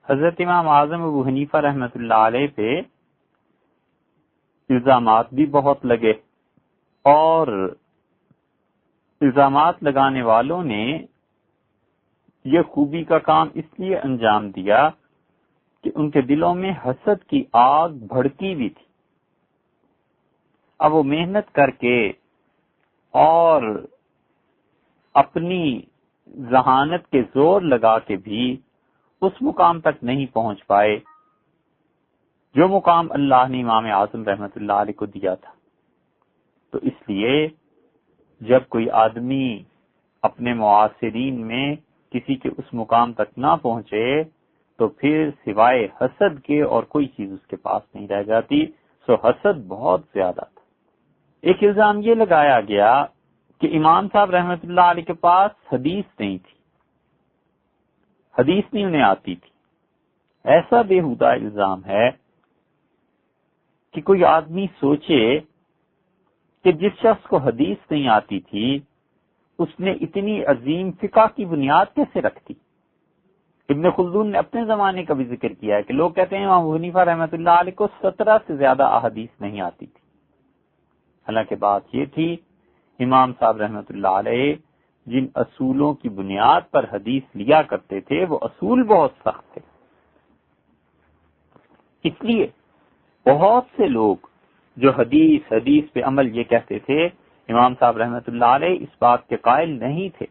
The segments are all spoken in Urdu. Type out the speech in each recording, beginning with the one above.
حضرت امام اعظم ابو حنیفہ رحمۃ اللہ علیہ پہ الزامات بھی بہت لگے، اور الزامات لگانے والوں نے یہ خوبی کا کام اس لیے انجام دیا کہ ان کے دلوں میں حسد کی آگ بھڑکی ہوئی تھی۔ اب وہ محنت کر کے اور اپنی ذہانت کے زور لگا کے بھی اس مقام تک نہیں پہنچ پائے جو مقام اللہ نے امام اعظم رحمۃ اللہ علیہ کو دیا تھا۔ تو اس لیے جب کوئی آدمی اپنے معاصرین میں کسی کے اس مقام تک نہ پہنچے تو پھر سوائے حسد کے اور کوئی چیز اس کے پاس نہیں رہ جاتی۔ سو حسد بہت زیادہ تھا۔ ایک الزام یہ لگایا گیا کہ امام صاحب رحمۃ اللہ علیہ کے پاس حدیث نہیں تھی، حدیث نہیں انہیں آتی تھی۔ ایسا بےہودہ الزام ہے کہ کوئی آدمی سوچے کہ جس شخص کو حدیث نہیں آتی تھی اس نے اتنی عظیم فقہ کی بنیاد کیسے رکھ دی۔ ابن خلدون نے اپنے زمانے کا بھی ذکر کیا ہے کہ لوگ کہتے ہیں امام حنیفہ رحمۃ اللہ علیہ کو 17 سے زیادہ احادیث نہیں آتی تھی، حالانکہ بات یہ تھی امام صاحب رحمۃ اللہ علیہ جن اصولوں کی بنیاد پر حدیث لیا کرتے تھے وہ اصول بہت سخت تھے۔ اس لیے بہت سے لوگ جو حدیث پہ عمل یہ کہتے تھے، امام صاحب رحمۃ اللہ علیہ اس بات کے قائل نہیں تھے،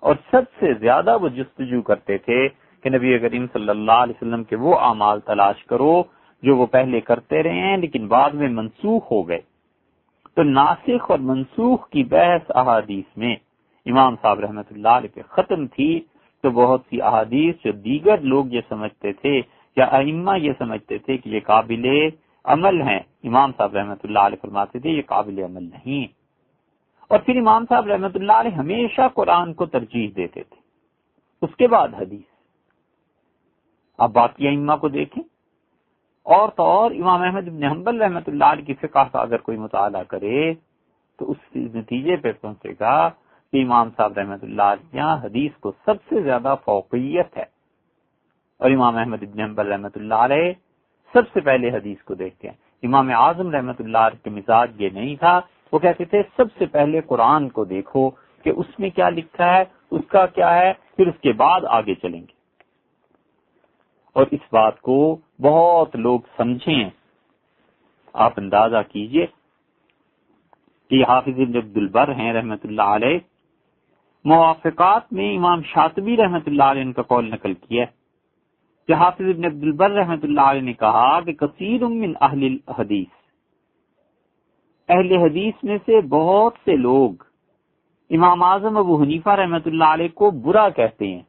اور سب سے زیادہ وہ جستجو کرتے تھے کہ نبی کریم صلی اللہ علیہ وسلم کے وہ اعمال تلاش کرو جو وہ پہلے کرتے رہے ہیں لیکن بعد میں منسوخ ہو گئے۔ تو ناسخ اور منسوخ کی بحث احادیث میں امام صاحب رحمۃ اللہ علیہ پہ ختم تھی، تو بہت سی احادیث جو دیگر لوگ یہ سمجھتے تھے یا ائمہ یہ سمجھتے تھے کہ یہ قابل عمل ہیں، امام صاحب رحمۃ اللہ علیہ فرماتے تھے یہ قابل عمل نہیں۔ اور پھر امام صاحب رحمۃ اللہ علیہ ہمیشہ قرآن کو ترجیح دیتے تھے، اس کے بعد حدیث۔ اب باقی ائمہ کو دیکھیں، اور تو اور امام احمد بن حنبل رحمۃ اللہ علیہ کی فقہ کا اگر کوئی مطالعہ کرے تو اس نتیجے پہ پہنچے گا کہ امام صاحب رحمۃ اللہ علیہ یہاں حدیث کو سب سے زیادہ فوقیت ہے، اور امام احمد بن حنبل رحمۃ اللہ علیہ سب سے پہلے حدیث کو دیکھتے ہیں۔ امام اعظم رحمۃ اللہ علیہ کے مزاج یہ نہیں تھا، وہ کہتے تھے سب سے پہلے قرآن کو دیکھو کہ اس میں کیا لکھا ہے، اس کا کیا ہے، پھر اس کے بعد آگے چلیں گے۔ اور اس بات کو بہت لوگ سمجھیں، آپ اندازہ کیجئے کہ حافظ ابن عبد البر ہیں رحمۃ اللہ علیہ، موافقات میں امام شاطبی رحمۃ اللہ علیہ ان کا قول نقل کیا ہے کہ حافظ ابن عبد البر رحمۃ اللہ علیہ نے کہا کہ کثیر من اہل الحدیث، اہل حدیث میں سے بہت سے لوگ امام اعظم ابو حنیفہ رحمۃ اللہ علیہ کو برا کہتے ہیں۔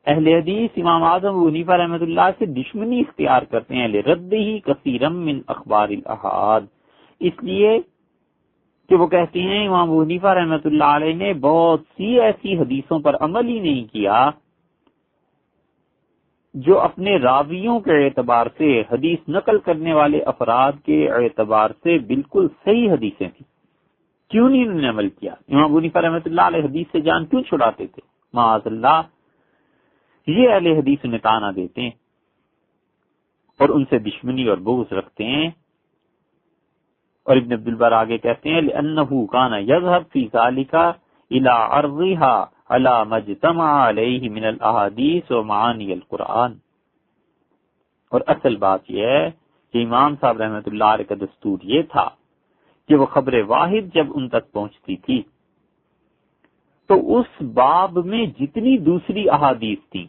اہل حدیث امام اعظم ابو حنیفہ رحمۃ اللہ سے دشمنی اختیار کرتے ہیں، لردہ کثیرا من اخبار الاحاد، اس لیے کہ وہ کہتے ہیں امام ابو حنیفہ رحمۃ اللہ علیہ نے بہت سی ایسی حدیثوں پر عمل ہی نہیں کیا جو اپنے راویوں کے اعتبار سے، حدیث نقل کرنے والے افراد کے اعتبار سے بالکل صحیح حدیثیں تھیں۔ کیوں نہیں انہوں نے عمل کیا؟ امام ابو حنیفہ رحمۃ اللہ علیہ حدیث سے جان کیوں چھڑاتے تھے؟ معاذ اللہ، یہ اہل حدیث انہیں تانا دیتے ہیں اور ان سے دشمنی اور بغض رکھتے ہیں۔ اور ابن عبد البر آگے کہتے ہیں لأنه كان يذهب في ذلك الى عرضها على ما اجتمع عليه من الاحاديث ومعاني القرآن۔ اور اصل بات یہ ہے کہ امام صاحب رحمۃ اللہ علیہ کا دستور یہ تھا کہ وہ خبر واحد جب ان تک پہنچتی تھی تو اس باب میں جتنی دوسری احادیث تھی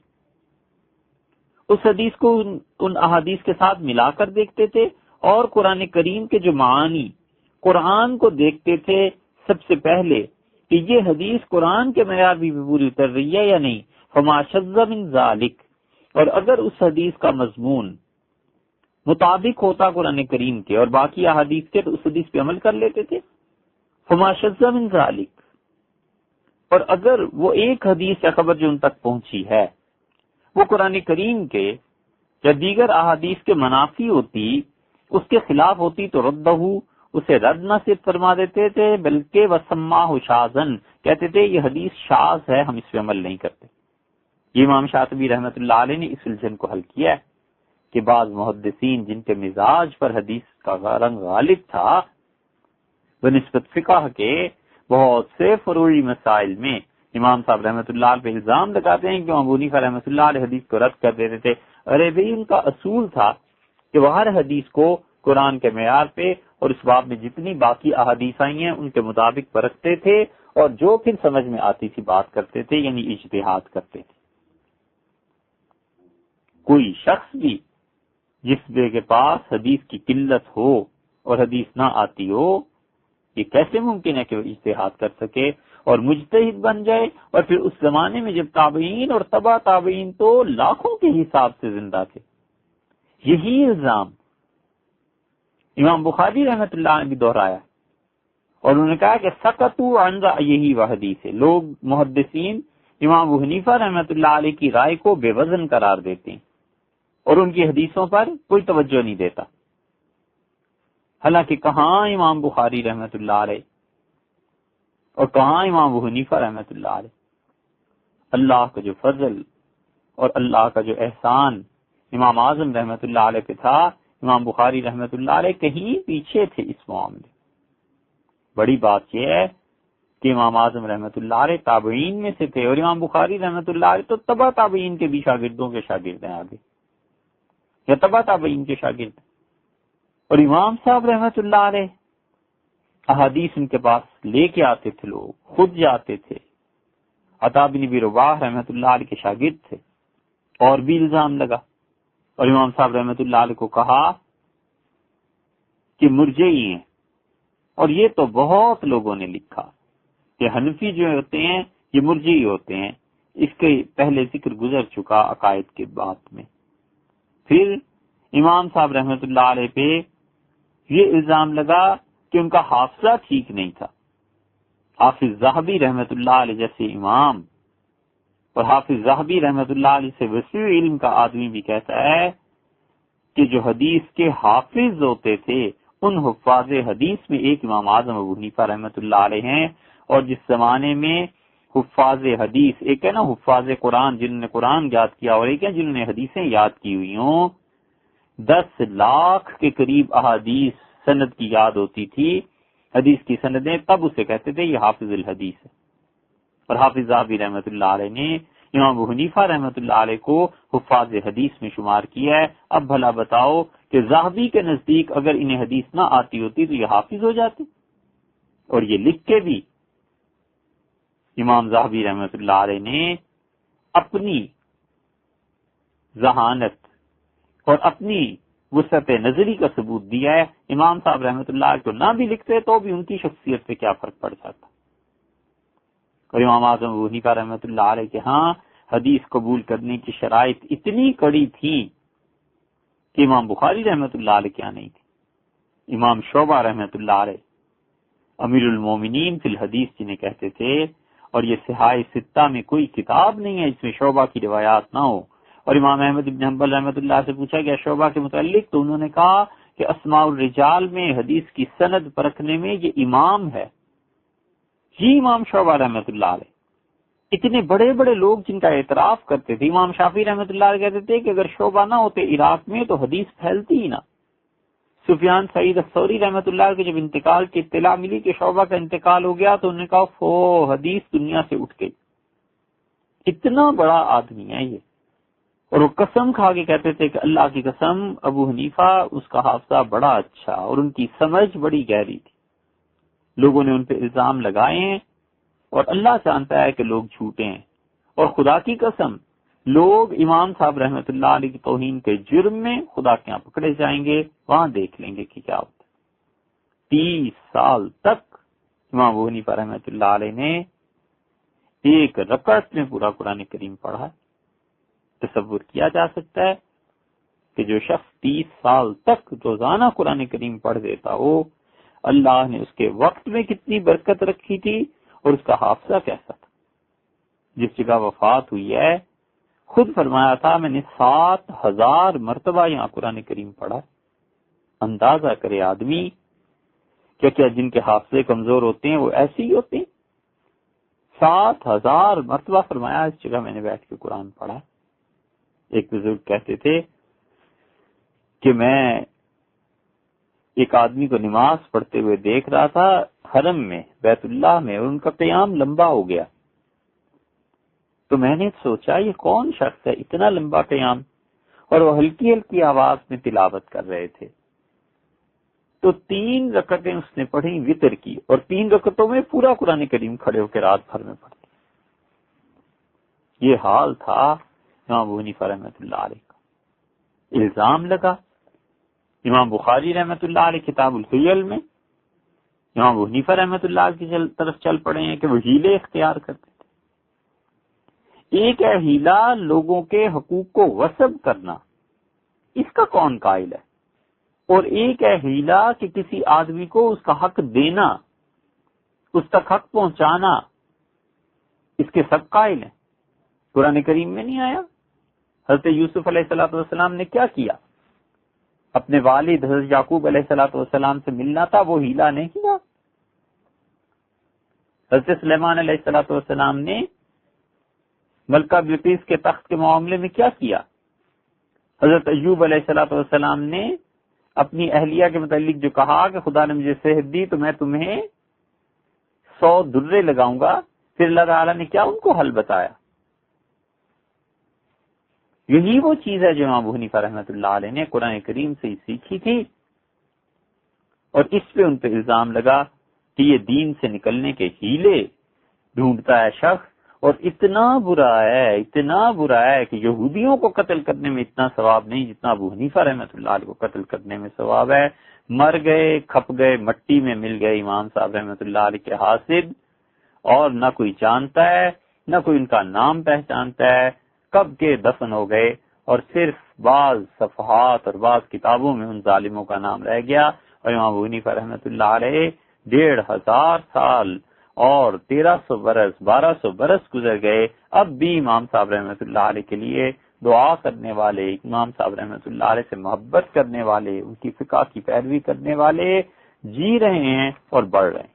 اس حدیث کو ان احادیث کے ساتھ ملا کر دیکھتے تھے، اور قرآن کریم کے جو معانی قرآن کو دیکھتے تھے سب سے پہلے کہ یہ حدیث قرآن کے معیار بھی پوری اتر رہی ہے یا نہیں، فما شذ من ذالک، اور اگر اس حدیث کا مضمون مطابق ہوتا قرآن کریم کے اور باقی احادیث کے تو اس حدیث پہ عمل کر لیتے تھے، فما شذ من ذالک۔ اور اگر وہ ایک حدیث یا خبر جو ان تک پہنچی ہے وہ قرآن کریم کے یا دیگر احادیث کے منافی ہوتی، اس کے خلاف ہوتی، تو ردہ، اسے رد نہ صرف فرما دیتے تھے بلکہ وسماہ شاذن، کہتے تھے یہ حدیث شاذ ہے، ہم اس پہ عمل نہیں کرتے۔ یہ امام شاطبی رحمۃ اللہ علیہ نے اس الجھن کو حل کیا ہے کہ بعض محدثین جن کے مزاج پر حدیث کا رنگ غالب تھا، بنسبت فقہ کے بہت سے فروعی مسائل میں امام صاحب رحمۃ اللہ علیہ پہ الزام لگاتے ہیں کہ ابو حنیفہ رحمۃ اللہ علیہ حدیث کو رد کر دیتے تھے۔ ارے بھائی، ان کا اصول تھا کہ وہ ہر حدیث کو قرآن کے معیار پہ اور اس باب میں جتنی باقی احادیث آئی ہیں ان کے مطابق پرکھتے تھے، اور جو پھر سمجھ میں آتی تھی بات کرتے تھے، یعنی اجتہاد کرتے تھے۔ کوئی شخص بھی جس کے پاس حدیث کی قلت ہو اور حدیث نہ آتی ہو، یہ کیسے ممکن ہے کہ وہ اجتہاد کر سکے اور مجتہد بن جائے؟ اور پھر اس زمانے میں جب تابعین اور تبع تابعین تو لاکھوں کے حساب سے زندہ تھے۔ یہی الزام امام بخاری رحمۃ اللہ نے بھی دہرایا، اور انہوں نے کہا کہ سقطوا عن رأیہ و حدیث، لوگ محدثین امام ابو حنیفہ رحمۃ اللہ علیہ کی رائے کو بے وزن قرار دیتے ہیں اور ان کی حدیثوں پر کوئی توجہ نہیں دیتا، حالانکہ کہاں امام بخاری رحمۃ اللہ علیہ اور کہاں امام ابو حنیفہ رحمۃ اللہ علیہ۔ اللہ کا جو فضل اور اللہ کا جو احسان امام اعظم رحمۃ اللہ علیہ پہ تھا، امام بخاری رحمۃ اللہ علیہ کہیں پیچھے تھے اس معاملے۔ بڑی بات یہ ہے کہ امام اعظم رحمۃ اللہ علیہ تابعین میں سے تھے، اور امام بخاری رحمۃ اللہ علیہ تو تبع تابعین کے بھی شاگردوں کے شاگرد ہیں، آگے یا تبع تابعین کے شاگرد ہیں۔ اور امام صاحب رحمۃ اللہ علیہ احادیث ان کے پاس لے کے آتے تھے، لوگ خود جاتے تھے۔ عطا بن ابی رباح رحمۃ اللہ علیہ کے شاگرد تھے، اور بھی الزام لگا، اور امام صاحب رحمۃ اللہ علیہ کو کہا کہ مرجئی ہیں۔ اور یہ تو بہت لوگوں نے لکھا کہ حنفی جو ہوتے ہیں یہ مرجئی ہوتے ہیں، اس کے پہلے ذکر گزر چکا عقائد کے بات میں۔ پھر امام صاحب رحمۃ اللہ علیہ پہ یہ الزام لگا کہ ان کا حافظہ ٹھیک نہیں تھا۔ حافظ ذہبی رحمۃ اللہ علیہ جیسے امام، اور حافظ ذہبی رحمۃ اللہ علیہ سے وسیع علم کا آدمی بھی کہتا ہے کہ جو حدیث کے حافظ ہوتے تھے ان حفاظ حدیث میں ایک امام اعظم ابو حنیفہ رحمۃ اللہ علیہ ہیں، اور جس زمانے میں حفاظ حدیث، ایک ہے نا حفاظ قرآن جنہوں نے قرآن یاد کیا، اور ایک ہے جنہوں نے حدیثیں یاد کی ہوئی ہوں، 10 لاکھ کے قریب احادیث سند کی یاد ہوتی تھی، حدیث کی سندیں، تب اسے کہتے تھے یہ حافظ الحدیث ہے۔ اور حافظ ذہبی رحمۃ اللہ علیہ نے امام ابو حنیفہ رحمۃ اللہ علیہ کو حفاظ حدیث میں شمار کیا ہے۔ اب بھلا بتاؤ کہ ذہبی کے نزدیک اگر انہیں حدیث نہ آتی ہوتی تو یہ حافظ ہو جاتے، اور یہ لکھ کے بھی امام ذہبی رحمۃ اللہ علیہ نے اپنی ذہانت اور اپنی وسعت نظری کا ثبوت دیا ہے۔ امام صاحب رحمۃ اللہ علیہ کو نہ بھی لکھتے تو بھی ان کی شخصیت سے کیا فرق پڑ جاتا۔ اور امام اعظم ابو حنیفہ رحمۃ اللہ علیہ کے ہاں حدیث قبول کرنے کی شرائط اتنی کڑی تھی کہ امام بخاری رحمۃ اللہ علیہ کیا نہیں تھی۔ امام شعبہ رحمۃ اللہ علیہ امیر المومنین فی الحدیث جنہیں کہتے تھے، اور یہ صحاح ستہ میں کوئی کتاب نہیں ہے جس میں شعبہ کی روایات نہ ہو۔ اور امام احمد بن حنبل رحمۃ اللہ سے پوچھا گیا شعبہ کے متعلق، تو انہوں نے کہا کہ اسماء الرجال میں حدیث کی سند پرکھنے میں یہ امام ہے، یہ امام شعبہ رحمۃ اللہ علیہ۔ اتنے بڑے بڑے لوگ جن کا اعتراف کرتے تھے۔ امام شافعی رحمۃ اللہ علیہ کہتے تھے کہ اگر شعبہ نہ ہوتے عراق میں تو حدیث پھیلتی ہی نہ۔ سفیان سعید الثوری رحمۃ اللہ علیہ کے جب انتقال کی اطلاع ملی کہ شعبہ کا انتقال ہو گیا تو انہوں نے کہا فو، حدیث دنیا سے اٹھ گئی۔ اتنا بڑا آدمی ہے یہ، اور وہ قسم کھا کے کہتے تھے کہ اللہ کی قسم ابو حنیفہ اس کا حافظہ بڑا اچھا اور ان کی سمجھ بڑی گہری تھی۔ لوگوں نے ان پہ الزام لگائے ہیں، اور اللہ جانتا ہے کہ لوگ جھوٹے ہیں، اور خدا کی قسم لوگ امام صاحب رحمۃ اللہ علیہ کی توہین کے جرم میں خدا کے یہاں پکڑے جائیں گے، وہاں دیکھ لیں گے کہ کیا ہوتا ہے۔ 30 سال تک امام ابو حنیفہ رحمۃ اللہ علیہ نے ایک رکعت میں پورا قرآن کریم پڑھا۔ تصور کیا جا سکتا ہے کہ جو شخص 30 سال تک روزانہ قرآن کریم پڑھ دیتا ہو، اللہ نے اس کے وقت میں کتنی برکت رکھی تھی اور اس کا حافظہ کیسا تھا۔ جس جگہ وفات ہوئی ہے خود فرمایا تھا میں نے 7000 مرتبہ یہاں قرآن کریم پڑھا۔ اندازہ کرے آدمی کیا جن کے حافظے کمزور ہوتے ہیں وہ ایسے ہی ہوتے ہیں۔ 7,000 مرتبہ فرمایا اس جگہ میں نے بیٹھ کے قرآن پڑھا۔ ایک بزرگ کہتے تھے کہ میں ایک آدمی کو نماز پڑھتے ہوئے دیکھ رہا تھا حرم میں، بیت اللہ میں، اور ان کا قیام لمبا ہو گیا۔ تو میں نے سوچا یہ کون شخص ہے اتنا لمبا قیام، اور وہ ہلکی ہلکی آواز میں تلاوت کر رہے تھے۔ تو 3 رکعتیں اس نے پڑھی وتر کی، اور 3 رکعتوں میں پورا قرآن کریم کھڑے ہو کے رات بھر میں پڑھ لیا۔ یہ حال تھا امام ابو حنیفہ رحمۃ اللہ علیہ کا۔ الزام لگا امام بخاری رحمۃ اللہ علیہ کتاب الحیل میں، امام ابو حنیفہ رحمۃ اللہ علیہ کی طرف چل پڑے ہیں کہ وہ ہیلے اختیار کرتے تھے۔ ایک ہے ہیلا لوگوں کے حقوق کو غصب کرنا، اس کا کون قائل ہے؟ اور ایک ہے ہیلا کہ کسی آدمی کو اس کا حق دینا، اس تک حق پہنچانا، اس کے سب قائل ہیں۔ قرآن کریم میں نہیں آیا؟ حضرت یوسف علیہ الصلوۃ والسلام نے کیا کیا؟ اپنے والد حضرت یعقوب علیہ الصلوۃ والسلام سے ملنا تھا، وہ ہیلا نہیں کیا۔ حضرت سلیمان علیہ الصلوۃ والسلام نے ملکہ بلقیس کے تخت کے معاملے میں کیا کیا؟ حضرت ایوب علیہ الصلوۃ والسلام نے اپنی اہلیہ کے متعلق جو کہا کہ خدا نے مجھے صحت دی تو میں تمہیں 100 درے لگاؤں گا، پھر اللہ تعالیٰ نے کیا ان کو حل بتایا؟ یہی وہ چیز ہے جو امام ابو حنیفہ رحمۃ اللہ علیہ نے قرآن کریم سے ہی سیکھی تھی، اور اس پہ ان پہ الزام لگا کہ یہ دین سے نکلنے کے ہیلے ڈھونڈتا ہے شخص، اور اتنا برا ہے کہ یہودیوں کو قتل کرنے میں اتنا ثواب نہیں جتنا ابو حنیفہ رحمۃ اللہ علیہ کو قتل کرنے میں ثواب ہے۔ مر گئے، کھپ گئے، مٹی میں مل گئے امام صاحب رحمۃ اللہ علیہ کے حاسد، اور نہ کوئی جانتا ہے، نہ کوئی ان کا نام پہچانتا ہے، کب کے دفن ہو گئے، اور صرف بعض صفحات اور بعض کتابوں میں ان ظالموں کا نام رہ گیا۔ اور امام ابو حنیفہ رحمۃ اللہ علیہ 1500 سال اور 1300 برس 1200 برس گزر گئے، اب بھی امام صاحب رحمۃ اللہ علیہ کے لیے دعا کرنے والے، امام صاحب رحمۃ اللہ علیہ سے محبت کرنے والے، ان کی فقہ کی پیروی کرنے والے جی رہے ہیں اور بڑھ رہے ہیں۔